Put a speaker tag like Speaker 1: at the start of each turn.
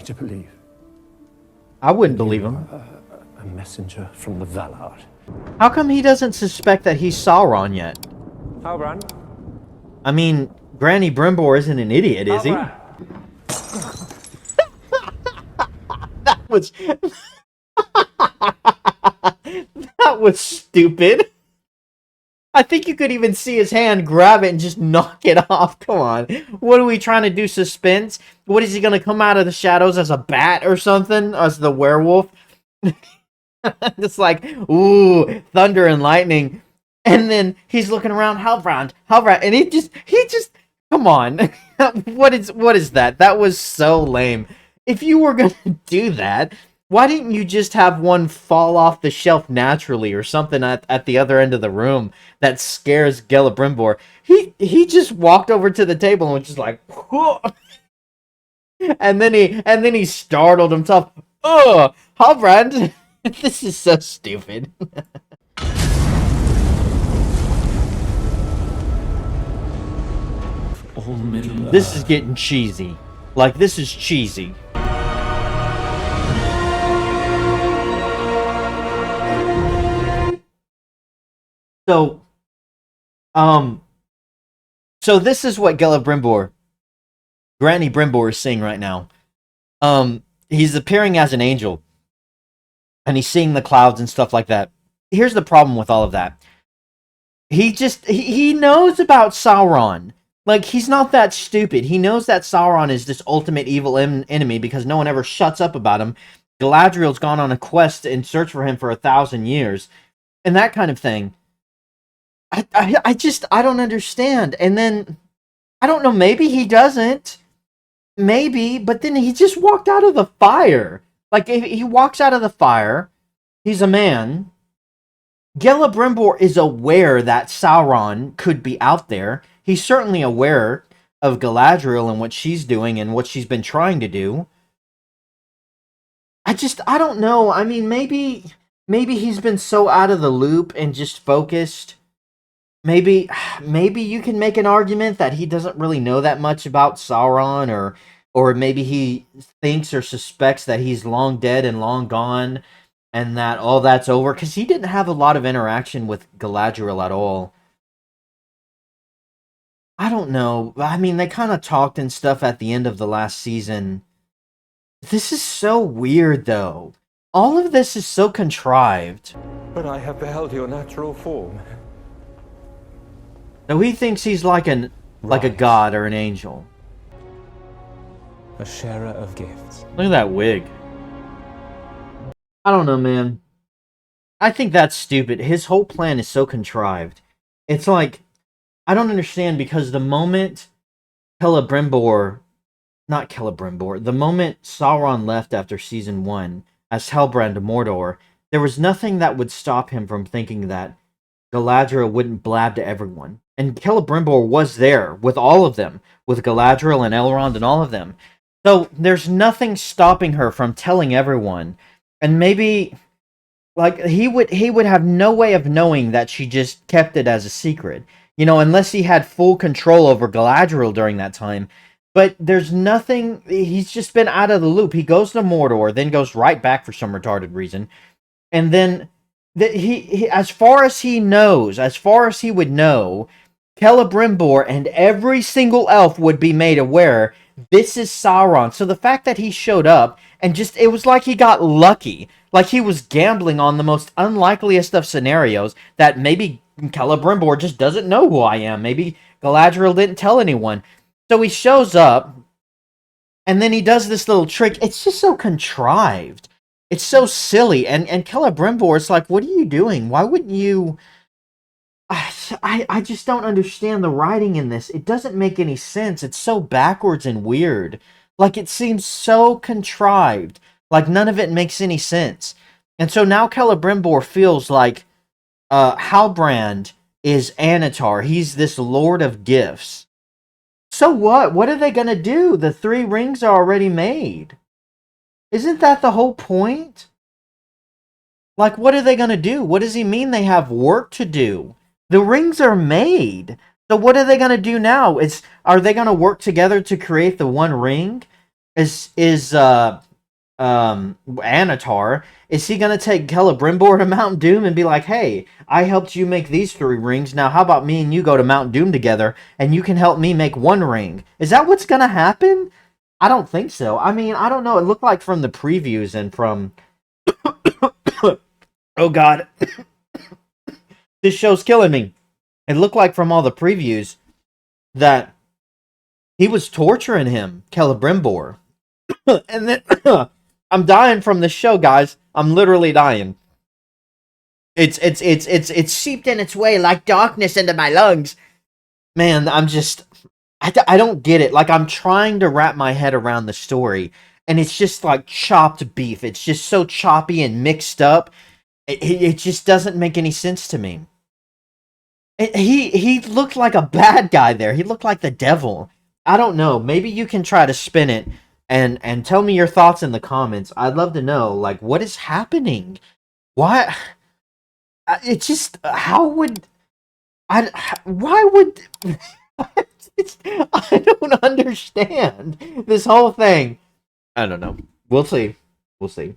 Speaker 1: to believe?
Speaker 2: I wouldn't believe him.
Speaker 1: A messenger from the Valar.
Speaker 2: How come he doesn't suspect that he's Sauron yet?
Speaker 1: Halbrand?
Speaker 2: I mean, Granny Brimbor isn't an idiot, is he? That was... that was stupid. I think you could even see his hand grab it and just knock it off. Come on. What are we trying to do? Suspense? What is he going to come out of the shadows as a bat or something? As the werewolf? Just like, ooh, thunder and lightning. And then he's looking around, Halbrand, and he just, come on. What is that? That was so lame. If you were going to do that, why didn't you just have one fall off the shelf naturally or something at the other end of the room that scares Celebrimbor? He just walked over to the table and was just like, whoa. and then he startled himself. Oh, Halbrand, this is so stupid. This is getting cheesy. Like, this is cheesy. So, so this is what Celebrimbor, Granny Brimbor, is seeing right now. He's appearing as an angel, and he's seeing the clouds and stuff like that. Here's the problem with all of that. He knows about Sauron. Like, he's not that stupid. He knows that Sauron is this ultimate evil enemy because no one ever shuts up about him. Galadriel's gone on a quest and search for him for 1,000 years, and that kind of thing. I don't understand. And then, I don't know, maybe he doesn't. Maybe, but then he just walked out of the fire. Like, if he walks out of the fire, he's a man. Celebrimbor is aware that Sauron could be out there. He's certainly aware of Galadriel and what she's doing and what she's been trying to do. I don't know. I mean, maybe he's been so out of the loop and just focused. Maybe you can make an argument that he doesn't really know that much about Sauron, or maybe he thinks or suspects that he's long dead and long gone, and that all that's over, because he didn't have a lot of interaction with Galadriel at all. I don't know. I mean, they kind of talked and stuff at the end of the last season. This is so weird, though. All of this is so contrived.
Speaker 1: But I have beheld your natural form.
Speaker 2: So he thinks he's like a god or an angel.
Speaker 1: A sharer of gifts.
Speaker 2: Look at that wig. I don't know, man. I think that's stupid. His whole plan is so contrived. It's like, I don't understand, because the moment the moment Sauron left after season 1 as Halbrand Mordor, there was nothing that would stop him from thinking that Galadriel wouldn't blab to everyone. And Celebrimbor was there with all of them, with Galadriel and Elrond and all of them. So there's nothing stopping her from telling everyone. And maybe, like, he would have no way of knowing that she just kept it as a secret. You know, unless he had full control over Galadriel during that time. But there's nothing, he's just been out of the loop. He goes to Mordor, then goes right back for some retarded reason. And then, he as far as he knows, as far as he would know, Celebrimbor and every single elf would be made aware this is Sauron. So the fact that he showed up and just, it was like he got lucky. Like he was gambling on the most unlikeliest of scenarios, that maybe Celebrimbor just doesn't know who I am. Maybe Galadriel didn't tell anyone. So he shows up, and then he does this little trick. It's just so contrived. It's so silly. And Celebrimbor, it's like, what are you doing? Why wouldn't you... I just don't understand the writing in this. It doesn't make any sense. It's so backwards and weird. Like, it seems so contrived. Like, none of it makes any sense. And so now Celebrimbor feels like Halbrand is Annatar. He's this Lord of Gifts. So what? What are they going to do? The 3 rings are already made. Isn't that the whole point? Like, what are they going to do? What does he mean they have work to do? The rings are made. So what are they going to do now? Are they going to work together to create the one ring? Annatar, is he gonna take Celebrimbor to Mount Doom and be like, hey, I helped you make these 3 rings, now how about me and you go to Mount Doom together and you can help me make 1 ring? Is that what's gonna happen? I don't think so. I mean, I don't know. It looked like from the previews and from oh god. This show's killing me. It looked like from all the previews that he was torturing him, Celebrimbor. And then I'm dying from this show, guys. I'm literally dying. It's seeped in its way like darkness into my lungs. Man, I don't get it. Like, I'm trying to wrap my head around the story, and it's just like chopped beef. It's just so choppy and mixed up. It just doesn't make any sense to me. He looked like a bad guy there. He looked like the devil. I don't know. Maybe you can try to spin it and tell me your thoughts in the comments. I'd love to know, like, what is happening? Why? It's just, how would why would I don't understand this whole thing. I don't know. We'll see. We'll see.